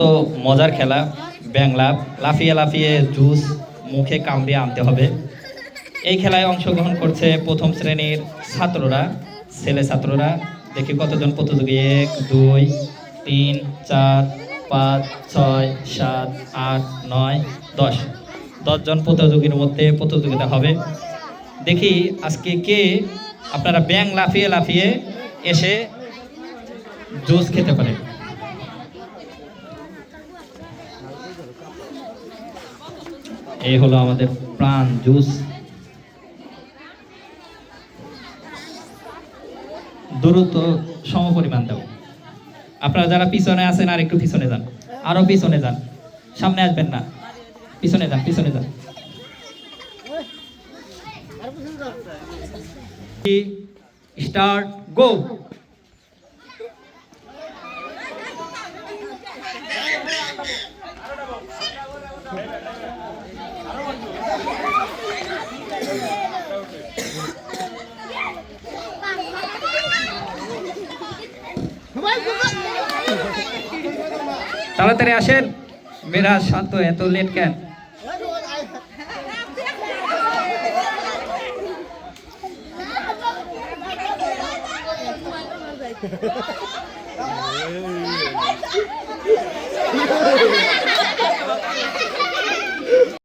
তো মজার খেলা ব্যাং লাফ, লাফিয়ে লাফিয়ে জুস মুখে কামড়ে আনতে হবে। এই খেলায় অংশগ্রহণ করছে প্রথম শ্রেণীর ছাত্ররা, ছেলে ছাত্ররা। দেখি কতজন প্রতিযোগী, 1 2 3 4 5 6 7 8 9 10। 10জন প্রতিযোগীর মধ্যে প্রতিযোগিতা হবে। দেখি আজকে কে আপনারা ব্যাং লাফিয়ে লাফিয়ে এসে জুস খেতে পারে। এই হলো আমাদের প্রাণ জুস। দ্রুত সমপরিমাণ দাও। আপনারা যারা পিছনে আছেন আর একটু পিছনে যান, আরো পিছনে যান, সামনে আসবেন না, পিছনে যান, পিছনে যান। স্টার্ট, গো। তাড়াতাড়ি আসেন, মেরা শান্ত, এত লেট কেন?